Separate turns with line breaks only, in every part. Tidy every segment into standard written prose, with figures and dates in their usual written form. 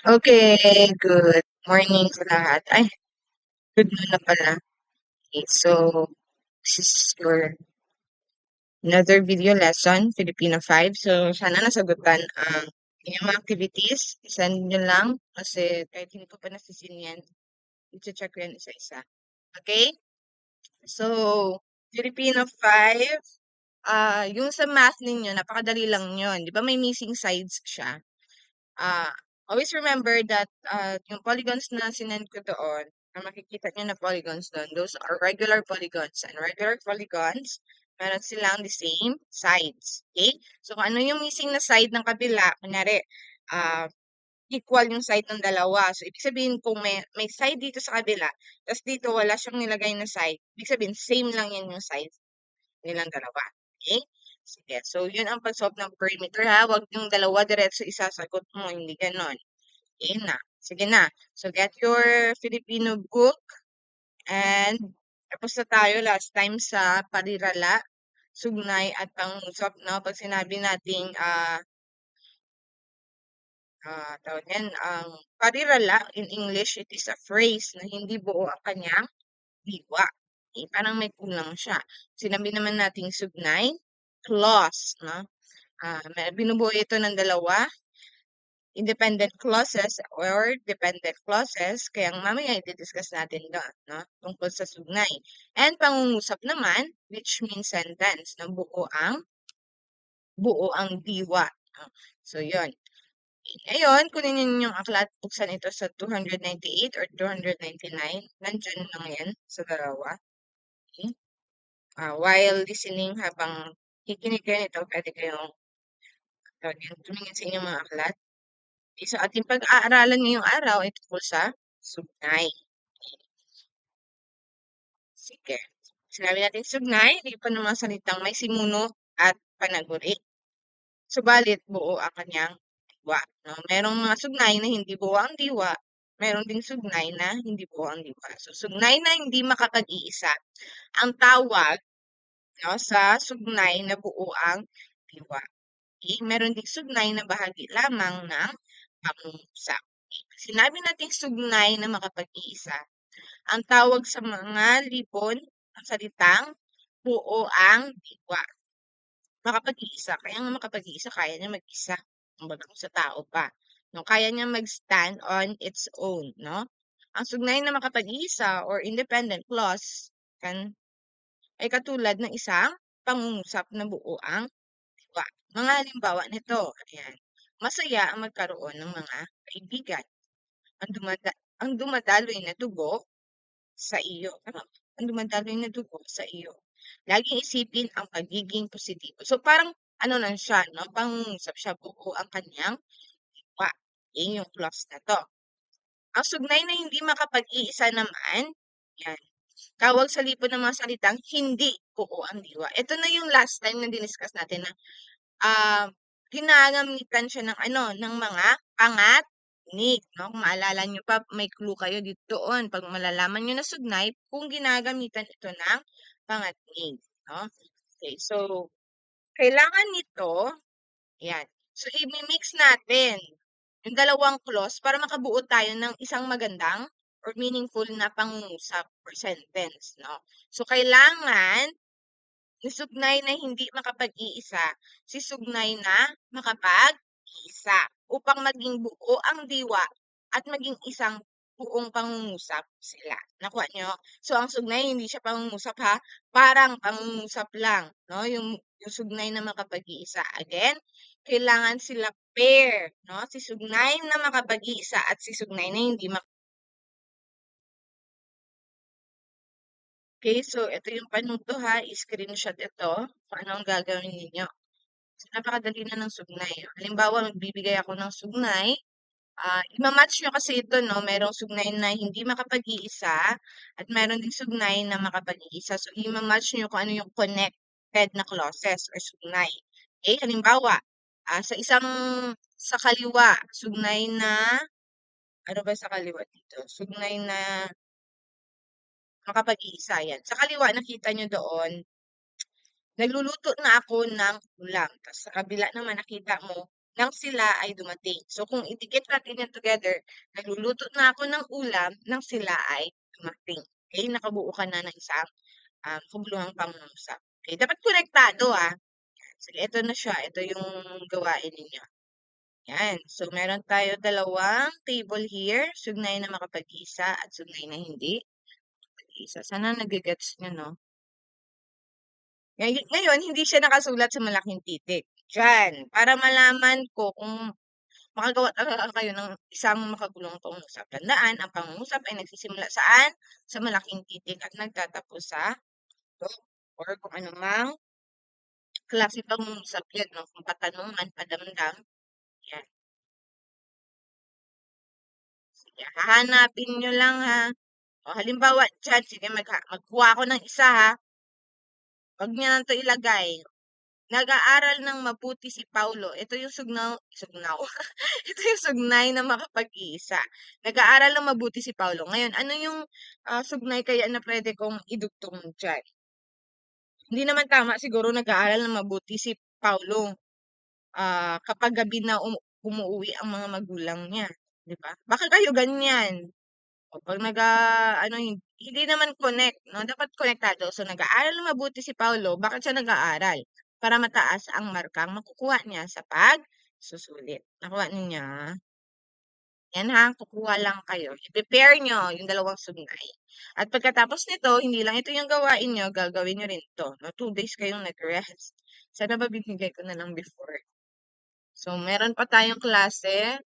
Okay, good morning sa lahat. Ay, good noon na pala. Okay, so this is your another video lesson, Filipino 5. So sana nasagutan ang inyong mga activities. Isend nyo lang kasi kahit hindi ko pa nasisin yan, i-check ko yan isa-isa. Okay? So, Filipino 5, yung sa math ninyo, napakadali lang yun. Di ba may missing sides siya? Ah, always remember that yung polygons na sinend ko doon, na makikita nyo na polygons doon, those are regular polygons. And regular polygons, meron silang the same sides. Okay? So, kung ano yung missing na side ng kabila, kunyari, ah, equal yung side ng dalawa. So, ibig sabihin kung may side dito sa kabila, tapos dito wala siyang nilagay na side, ibig sabihin same lang yan yung side nilang dalawa. Okay? Sige. So, yun ang pag-solve ng perimeter ha. Huwag yung dalawa diretso isasagot mo. Hindi ganon. Okay na. Sige na. So, get your Filipino book and tapos na tayo last time sa parirala, sugnay at pangusap, no? Pag sinabi nating tawag yan, ang parirala in English, it is a phrase na hindi buo ang kanyang diwa. Okay? Parang may kulang siya. Sinabi naman nating sugnay, clause, no? Binubuo ito ng dalawa, independent clauses or dependent clauses, kaya mamaya i-discuss natin doon, no? Tungkol sa sugnay. And pangungusap naman, which means sentence, na buo ang diwa. No? So, yun. Ngayon, kunin niyo yung aklat, buksan ito sa 298 or 299. Nandyan lang yan sa dalawa. Okay? While listening, habang kikinig kayo nito, pwede kayong tumingin sa inyong mga aklat. Okay, so ating pag-aaralan ngayong araw ay tungkol sa sugnay. Sige. Sinabi natin sugnay, hindi pa ng mga salitang may simuno at panaguri. Subalit, buo ang kanyang diwa. No? Merong mga sugnay na hindi buo ang diwa. Meron ding sugnay na hindi buo ang diwa. So, sugnay na hindi makapag-iisa. Ang tawag, no, sa sugnay na buo ang diwa. Okay? Meron ding sugnay na bahagi lamang ng pangungusap. Okay? Sinabi natin sugnay na makapag-iisa. Ang tawag sa mga libon ng salitang buo ang diwa. Makapag-iisa. Kaya nga makapag-iisa, kaya niya mag-isa. Kumbaga kung sa tao pa. No, kaya niya mag-stand on its own. No? Ang sugnay na makapag-iisa or independent clause ay katulad ng isang pangungusap na buo ang diwa. Mga halimbawa nito, ayan. Masaya ang magkaroon ng mga kaibigan. Ang dumadaloy na dugo sa iyo. Ano? Ang dumadaloy na dugo sa iyo. Laging isipin ang pagiging positibo. So, parang, ano lang siya, no? Pangungusap siya, buo ang kanyang diwa. Yan yung clause na to. Ang sugnay na hindi makapag-iisa naman, yan. Tawag sa lipod ng mga salitang hindi buo ang diwa. Ito na yung last time na diniscuss natin na ah, ginagamitan siya ng ano, ng mga pangatnig, no? Kung maalala nyo pa, may clue kayo dito doon. Pag malalaman nyo na sugnay, kung ginagamitan ito ng pangatnig, no? Okay, so, kailangan nito, yan. So, i-mix natin yung dalawang clause para makabuo tayo ng isang magandang or meaningful na pangungusap or sentence, no? So, kailangan si sugnay na hindi makapag-iisa, si sugnay na makapag-iisa upang maging buo ang diwa at maging isang buong pangungusap sila. Nakuha nyo? So, ang sugnay, hindi siya pangungusap ha, parang pangungusap lang, no? Yung sugnay na makapag-iisa. Again, kailangan sila pair, no? Si sugnay na makapag-iisa at si sugnay na hindi Okay, so ito yung panuto ha, i-screenshot ito kung ano ang gagawin ninyo. So, napakadali na ng sugnay. Halimbawa, magbibigay ako ng sugnay. Imamatch nyo kasi ito, no? Merong sugnay na hindi makapag-iisa at meron din sugnay na makapag-iisa. So, imamatch nyo kung ano yung connected na clauses or sugnay. Okay, halimbawa, sa kaliwa, sugnay na, ano ba sa kaliwa dito? Sugnay na makapag-iisa yan. Sa kaliwa, nakita nyo doon, nagluluto na ako ng ulam. Tapos sa kabila naman nakita mo, nang sila ay dumating. So kung idikit natin yan together, nagluluto na ako ng ulam nang sila ay dumating. Okay, nakabuo ka na ng isang kabuluhang pangungusap. Okay, dapat konektado Sige, ito na siya. Ito yung gawain ninyo. Yan. So, meron tayo dalawang table here. Sugnay na makapag-isa at sugnay na hindi makapag-isa. Sana nagigets nyo, no? Ngayon, hindi siya nakasulat sa malaking titik. Diyan. Para malaman ko kung makagawa talaga kayo ng isang makagulong pangungusap. Tandaan, ang pangungusap ay nagsisimula saan? Sa malaking titik at nagtatapos sa dot or kung anumang klase pangungusap yan, no? Kung patanungan, padamdam, yan. Sige, hahanapin nyo lang O, halimbawa, dyan, sige, magkuha ako ng isa Huwag niyo na ito ilagay. Nag-aaral ng mabuti si Paulo. Ito yung sugnaw. Ito yung sugnay na makapag-iisa. Nag-aaral ng mabuti si Paulo. Ngayon, ano yung sugnay kaya na pwede kong idugtong dyan? Hindi naman tama siguro nag-aaral ng mabuti si Paulo kapag gabi na umuwi ang mga magulang niya. Di ba? Baka kayo ganyan. O pag ano, hindi naman connect, no? Dapat konektado. So, nag-aaral na mabuti si Paulo. Bakit siya nag-aaral? Para mataas ang markang makukuha niya sa pag-susulit. Nakuha niya. Yan kukuha lang kayo. I-prepare nyo yung dalawang sugnay. At pagkatapos nito, hindi lang ito yung gawain nyo, gagawin nyo rin to. No? 2 days kayong nag-rest. Sana ba bibigay ko na lang before? So, meron pa tayong klase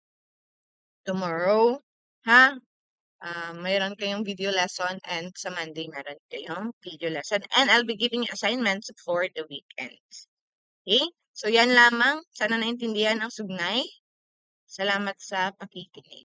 tomorrow. Ha? Mayroon kayong video lesson and sa Monday meron kayong video lesson. And I'll be giving you assignments for the weekends. Okay? So yan lamang. Sana naintindihan ang sugnay. Salamat sa pakikinig.